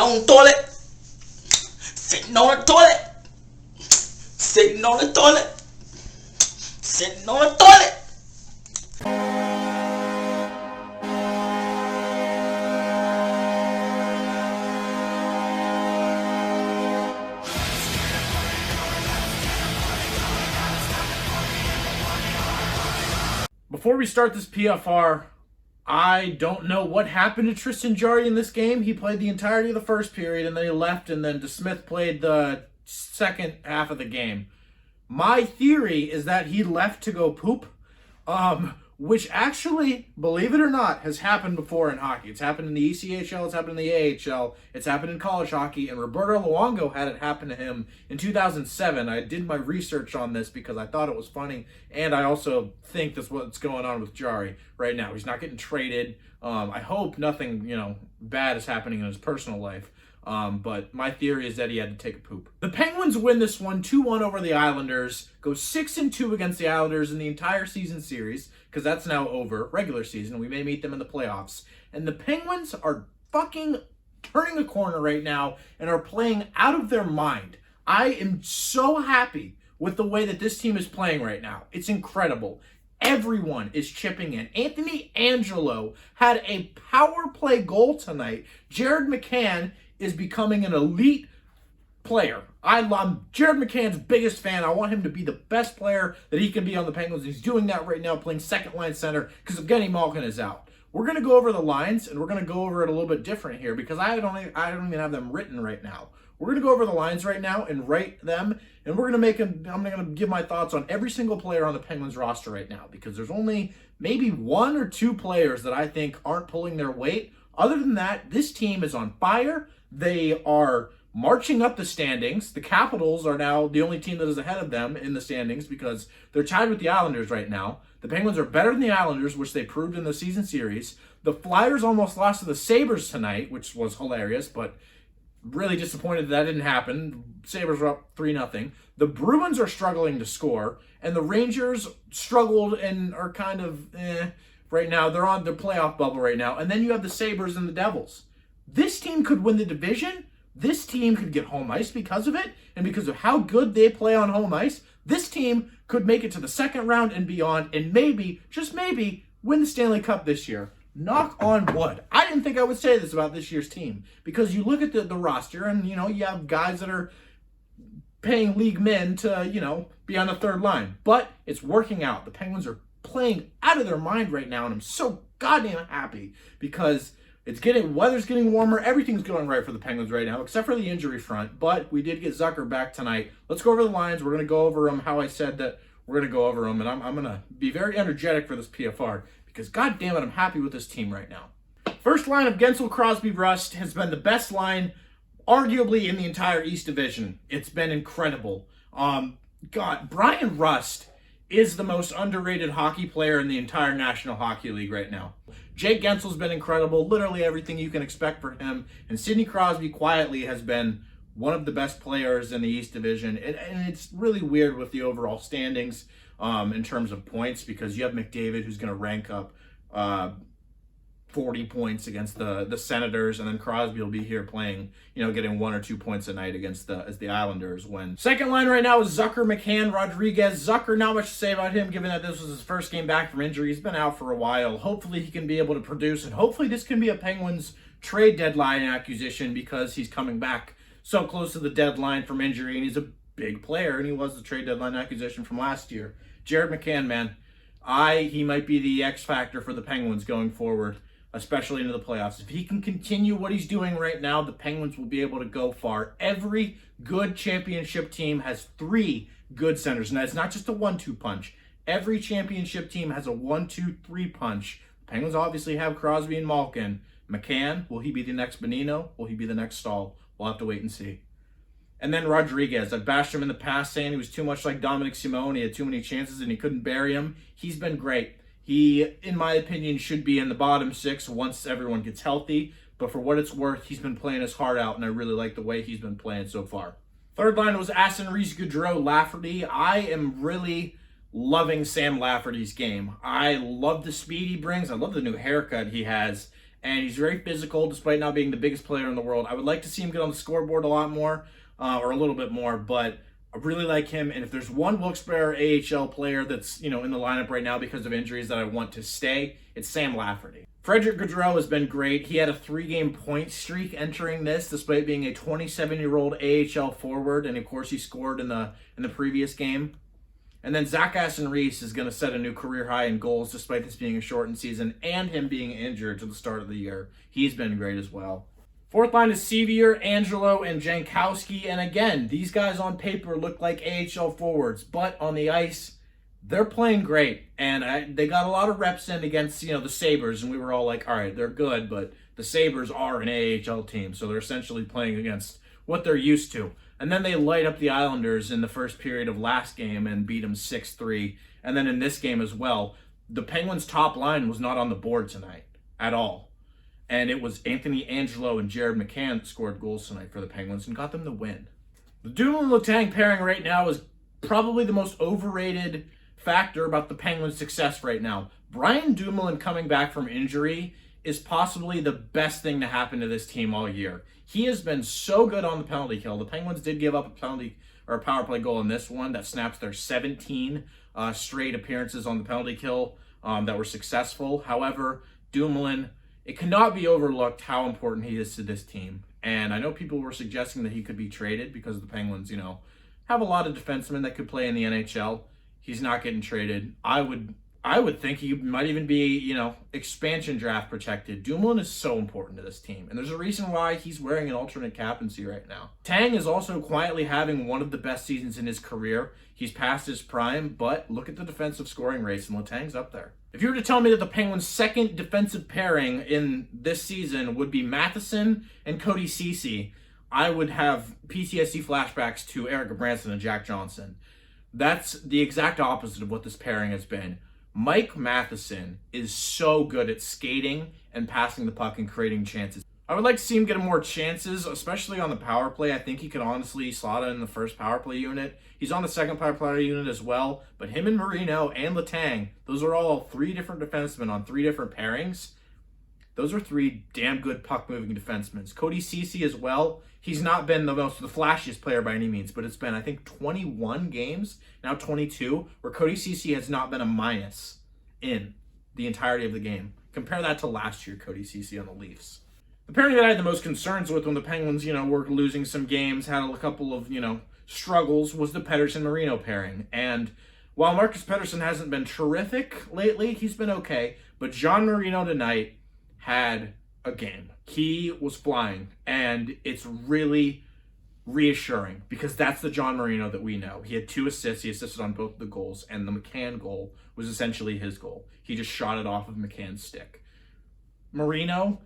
on the toilet. Sitting on the toilet. Sitting on the toilet. Sitting on the toilet. Before we start this PFR, I don't know what happened to Tristan Jarry in this game. He played the entirety of the first period, and then he left, and then DeSmith played the second half of the game. My theory is that he left to go poop, which actually, believe it or not, has happened before in hockey. It's happened in the ECHL, it's happened in the AHL, it's happened in college hockey, and Roberto Luongo had it happen to him in 2007. I did my research on this because I thought it was funny, and I also think that's what's going on with Jarry right now. He's not getting traded. I hope nothing, bad is happening in his personal life. But my theory is that he had to take a poop. The Penguins win this one 2-1 over the Islanders, go 6-2 against the Islanders in the entire season series, because that's now over, regular season. We may meet them in the playoffs. And the Penguins are fucking turning a corner right now and are playing out of their mind. I am so happy with the way that this team is playing right now. It's incredible. Everyone is chipping in. Anthony Angello had a power play goal tonight. Jared McCann is becoming an elite player. I'm Jared McCann's biggest fan. I want him to be the best player that he can be on the Penguins. He's doing that right now, playing second line center because Evgeny Malkin is out. We're going to go over the lines, and we're going to go over it a little bit different here because I don't even have them written right now. We're going to go over the lines right now and write them, and we're going to I'm going to give my thoughts on every single player on the Penguins roster right now because there's only maybe one or two players that I think aren't pulling their weight. Other than that, this team is on fire. They are marching up the standings. The Capitals are now the only team that is ahead of them in the standings because they're tied with the Islanders right now. The Penguins are better than the Islanders, which they proved in the season series. The Flyers almost lost to the Sabres tonight, which was hilarious, but really disappointed that didn't happen. Sabres were up 3-0. The Bruins are struggling to score, and the Rangers struggled and are kind of right now. They're on their playoff bubble right now. And then you have the Sabres and the Devils. This team could win the division. This team could get home ice because of it, and because of how good they play on home ice. This team could make it to the second round and beyond, and maybe, just maybe, win the Stanley Cup this year. Knock on wood. I didn't think I would say this about this year's team, because you look at the roster, and, you have guys that are paying league men to, be on the third line. But it's working out. The Penguins are playing out of their mind right now, and I'm so goddamn happy, because weather's getting warmer. Everything's going right for the Penguins right now, except for the injury front. But we did get Zucker back tonight. Let's go over the lines. We're going to go over them how I said that we're going to go over them. And I'm going to be very energetic for this PFR because, God damn it, I'm happy with this team right now. First line of Guentzel, Crosby, Rust has been the best line, arguably, in the entire East Division. It's been incredible. Brian Rust is the most underrated hockey player in the entire National Hockey League right now. Jake Guentzel's been incredible, literally everything you can expect for him. And Sidney Crosby quietly has been one of the best players in the East Division. And it's really weird with the overall standings in terms of points because you have McDavid who's going to rank up 40 points against the Senators, and then Crosby will be here playing, getting 1 or 2 points a night against the Islanders. When second line right now is Zucker, McCann, Rodrigues. Zucker, not much to say about him, given that this was his first game back from injury. He's been out for a while. Hopefully he can be able to produce, and hopefully this can be a Penguins trade deadline acquisition because he's coming back so close to the deadline from injury, and he's a big player, and he was the trade deadline acquisition from last year. Jared McCann, man, he might be the X factor for the Penguins going forward, especially into the playoffs. If he can continue what he's doing right now, the Penguins will be able to go far. Every good championship team has 3 good centers, and that's not just a 1-2 punch. Every championship team has a 1-2-3 punch. The Penguins obviously have Crosby and Malkin. McCann, will he be the next Bonino? Will he be the next Stahl? We'll have to wait and see. And then Rodrigues. I've bashed him in the past saying he was too much like Dominic Simone. He had too many chances and he couldn't bury him. He's been great. He, in my opinion, should be in the bottom 6 once everyone gets healthy. But for what it's worth, he's been playing his heart out, and I really like the way he's been playing so far. Third line was Aston-Reese-Gaudreau Lafferty. I am really loving Sam Lafferty's game. I love the speed he brings. I love the new haircut he has. and he's very physical despite not being the biggest player in the world. I would like to see him get on the scoreboard a lot more, or a little bit more, but I really like him. And if there's one Wilkes-Barre AHL player that's, in the lineup right now because of injuries that I want to stay, it's Sam Lafferty. Frederick Gaudreau has been great. He had a 3-game point streak entering this, despite being a 27-year-old AHL forward, and of course he scored in the previous game. And then Zach Aston-Reese is going to set a new career high in goals, despite this being a shortened season and him being injured to the start of the year. He's been great as well. Fourth line is Sceviour, Angello, and Jankowski. And again, these guys on paper look like AHL forwards, but on the ice, they're playing great. And they got a lot of reps in against, the Sabres, and we were all like, all right, they're good, but the Sabres are an AHL team, so they're essentially playing against what they're used to. And then they light up the Islanders in the first period of last game and beat them 6-3. And then in this game as well, the Penguins' top line was not on the board tonight at all. And it was Anthony Angello and Jared McCann that scored goals tonight for the Penguins and got them the win. The Dumoulin Letang pairing right now is probably the most overrated factor about the Penguins' success right now. Brian Dumoulin coming back from injury is possibly the best thing to happen to this team all year. He has been so good on the penalty kill. The Penguins did give up a penalty or a power play goal in this one that snaps their 17 straight appearances on the penalty kill that were successful. However, Dumoulin, it cannot be overlooked how important he is to this team. And I know people were suggesting that he could be traded because the Penguins, have a lot of defensemen that could play in the NHL. He's not getting traded. I would think he might even be, expansion draft protected. Dumoulin is so important to this team, and there's a reason why he's wearing an alternate captaincy right now. Tang is also quietly having one of the best seasons in his career. He's past his prime, but look at the defensive scoring race, and Letang's up there. If you were to tell me that the Penguins' second defensive pairing in this season would be Matheson and Ceci, I would have PTSD flashbacks to Eric Branson and Jack Johnson. That's the exact opposite of what this pairing has been. Mike Matheson is so good at skating and passing the puck and creating chances. I would like to see him get more chances, especially on the power play. I think he could honestly slot in the first power play unit. He's on the second power play unit as well, but him and Marino and Letang, those are all 3 different defensemen on 3 different pairings. Those are 3 damn good puck-moving defensemen. Ceci as well. He's not been the flashiest player by any means, but it's been, I think, 21 games, now 22, where Ceci has not been a minus in the entirety of the game. Compare that to last year, Ceci on the Leafs. The pairing that I had the most concerns with when the Penguins, were losing some games, had a couple of, struggles, was the Pettersson Marino pairing. And while Marcus Pettersson hasn't been terrific lately, he's been okay. But John Marino tonight had a game. He was flying, and it's really reassuring because that's the John Marino that we know. He had 2 assists. He assisted on both the goals, and the McCann goal was essentially his goal. He just shot it off of McCann's stick. Marino,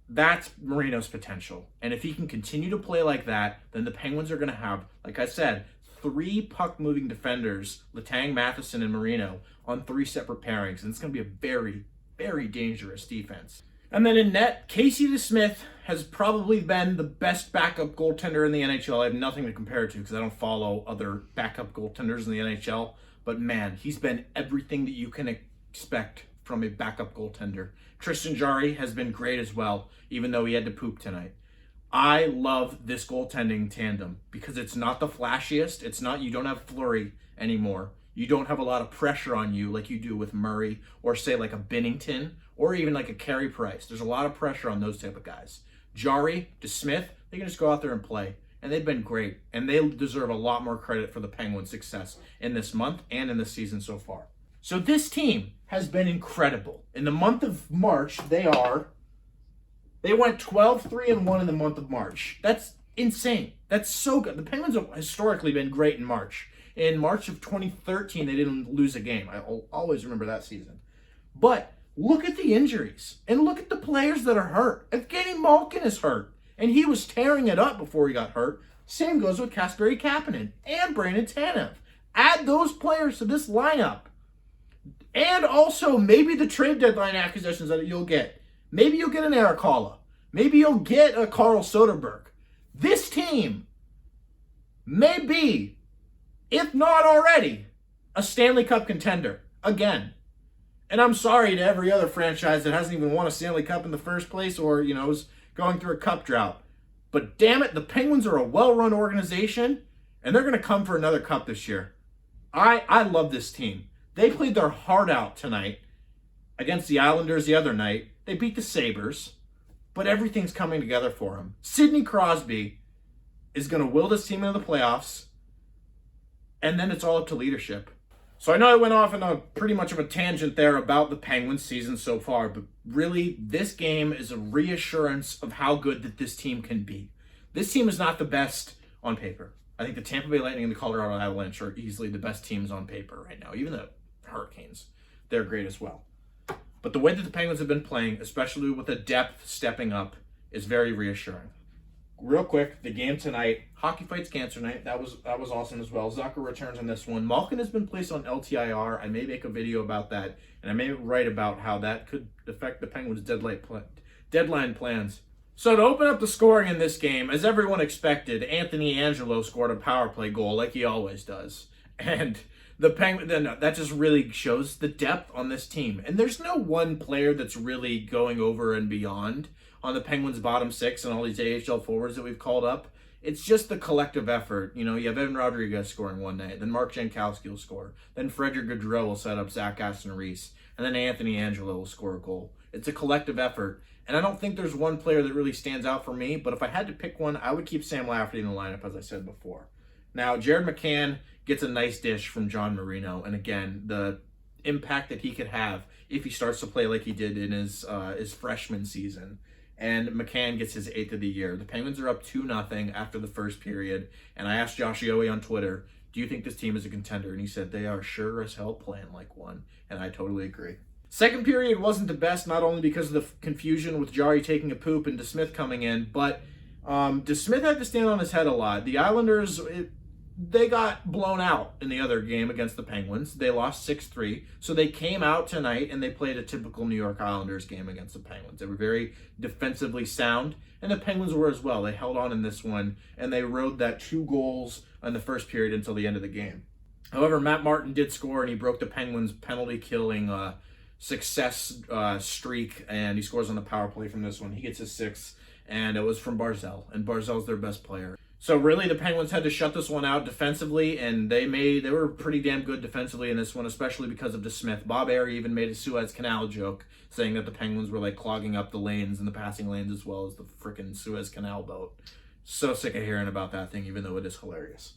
that's Marino's potential. And if he can continue to play like that, then the Penguins are going to have, like I said, 3 puck-moving defenders, Letang, Matheson, and Marino, on 3 separate pairings. And it's going to be a very, very dangerous defense. And then in net, Casey DeSmith has probably been the best backup goaltender in the NHL. I have nothing to compare it to because I don't follow other backup goaltenders in the NHL. But man, he's been everything that you can expect from a backup goaltender. Tristan Jarry has been great as well, even though he had to poop tonight. I love this goaltending tandem because it's not the flashiest. It's not, you don't have Fleury anymore. You don't have a lot of pressure on you like you do with Murray or say like a Binnington or even like a Carey Price. There's a lot of pressure on those type of guys. Jarry, DeSmith, they can just go out there and play. And they've been great. And they deserve a lot more credit for the Penguins' success in this month and in this season so far. So this team has been incredible. In the month of March, they went 12-3-1 in the month of March. That's insane. That's so good. The Penguins have historically been great in March. In March of 2013, they didn't lose a game. I'll always remember that season. But look at the injuries and look at the players that are hurt. Evgeny Malkin is hurt, and he was tearing it up before he got hurt. Same goes with Kasperi Kapanen and Brandon Tanev. Add those players to this lineup. And also maybe the trade deadline acquisitions that you'll get. Maybe you'll get an Eric Haula. Maybe you'll get a Carl Soderberg. This team may be, if not already, a Stanley Cup contender again. And I'm sorry to every other franchise that hasn't even won a Stanley Cup in the first place or, is going through a cup drought. But damn it, the Penguins are a well-run organization, and they're going to come for another cup this year. I love this team. They played their heart out tonight against the Islanders the other night. They beat the Sabres, but everything's coming together for them. Sidney Crosby is going to will this team into the playoffs, and then it's all up to leadership. So I know I went off on a pretty much of a tangent there about the Penguins season so far, but really this game is a reassurance of how good that this team can be. This team is not the best on paper. I think the Tampa Bay Lightning and the Colorado Avalanche are easily the best teams on paper right now. Even the Hurricanes, they're great as well. But the way that the Penguins have been playing, especially with the depth stepping up, is very reassuring. Real quick, the game tonight, Hockey Fights Cancer Night, that was awesome as well. Zucker returns on this one. Malkin has been placed on LTIR. I may make a video about that, and I may write about how that could affect the Penguins' deadline plans. So to open up the scoring in this game, as everyone expected, Anthony Angello scored a power play goal like he always does. And the Penguins, that just really shows the depth on this team. And there's no one player that's really going over and beyond on the Penguins' bottom six and all these AHL forwards that we've called up. It's just the collective effort. You have Evan Rodrigues scoring one night, then Mark Jankowski will score, then Frederick Gaudreau will set up Zach Aston-Reese, and then Anthony Angello will score a goal. It's a collective effort, and I don't think there's one player that really stands out for me, but if I had to pick one, I would keep Sam Lafferty in the lineup, as I said before. Now, Jared McCann gets a nice dish from John Marino, and again, the impact that he could have if he starts to play like he did in his freshman season. And McCann gets his 8th of the year. The Penguins are up 2-0 after the first period. And I asked Josh Yohe on Twitter, do you think this team is a contender? And he said they are sure as hell playing like one. And I totally agree. Second period wasn't the best, not only because of the confusion with Jarry taking a poop and DeSmith coming in, but DeSmith had to stand on his head a lot. The Islanders, they got blown out in the other game against the Penguins. They lost 6-3. So they came out tonight and they played a typical New York Islanders game against the Penguins. They were very defensively sound, and the Penguins were as well. They held on in this one, and they rode that 2 goals in the first period until the end of the game. However, Matt Martin did score, and he broke the Penguins' penalty-killing success streak, and he scores on the power play from this one. He gets his 6th, and it was from Barzal, and Barzal's their best player. So really, the Penguins had to shut this one out defensively, and they were pretty damn good defensively in this one, especially because of DeSmith. Bob Airy even made a Suez Canal joke, saying that the Penguins were clogging up the lanes and the passing lanes as well as the frickin' Suez Canal boat. So sick of hearing about that thing, even though it is hilarious.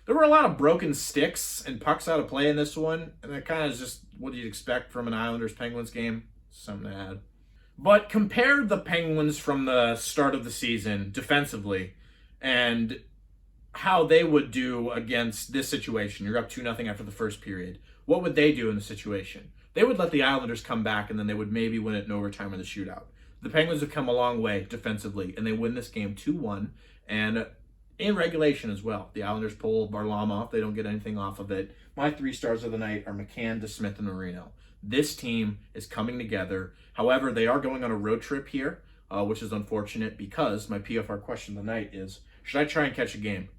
There were a lot of broken sticks and pucks out of play in this one, and that kind of is just what you'd expect from an Islanders-Penguins game. Something to add. But compare the Penguins from the start of the season defensively and how they would do against this situation. You're up 2-0 after the first period. What would they do in the situation? They would let the Islanders come back, and then they would maybe win it in overtime or the shootout. The Penguins have come a long way defensively, and they win this game 2-1, and in regulation as well. The Islanders pull Varlamov off. They don't get anything off of it. My 3 stars of the night are McCann, DeSmith, and Marino. This team is coming together. However, they are going on a road trip here, which is unfortunate because my PFR question of the night is, should I try and catch a game?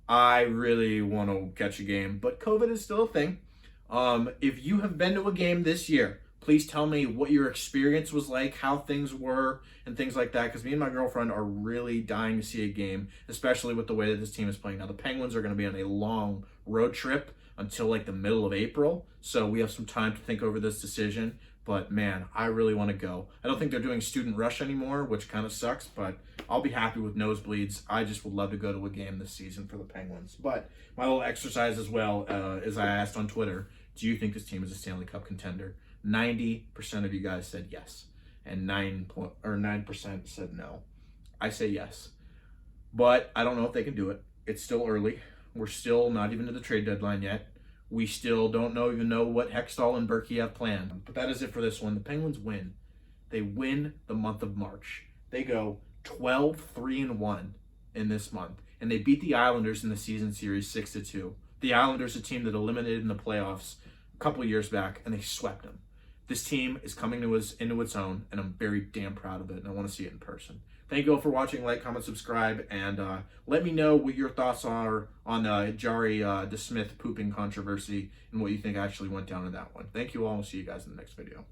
I really want to catch a game, but COVID is still a thing. If you have been to a game this year, please tell me what your experience was like, how things were, and things like that, because me and my girlfriend are really dying to see a game, especially with the way that this team is playing. Now, the Penguins are going to be on a long road trip until the middle of April, so we have some time to think over this decision. But man, I really want to go. I don't think they're doing student rush anymore, which kind of sucks, but I'll be happy with nosebleeds. I just would love to go to a game this season for the Penguins. But my little exercise as well, is I asked on Twitter, do you think this team is a Stanley Cup contender? 90% of you guys said yes, and 9% said no. I say yes, but I don't know if they can do it. It's still early. We're still not even to the trade deadline yet. We still don't even know what Hextall and Berkey have planned. But that is it for this one. The Penguins win. They win the month of March. They go 12-3-1 in this month. And they beat the Islanders in the season series 6-2. The Islanders, a team that eliminated in the playoffs a couple years back, and they swept them. This team is coming into its own, and I'm very damn proud of it, and I want to see it in person. Thank you all for watching. Like, comment, subscribe, and let me know what your thoughts are on Jarry DeSmith pooping controversy and what you think actually went down in that one. Thank you all, and we'll see you guys in the next video.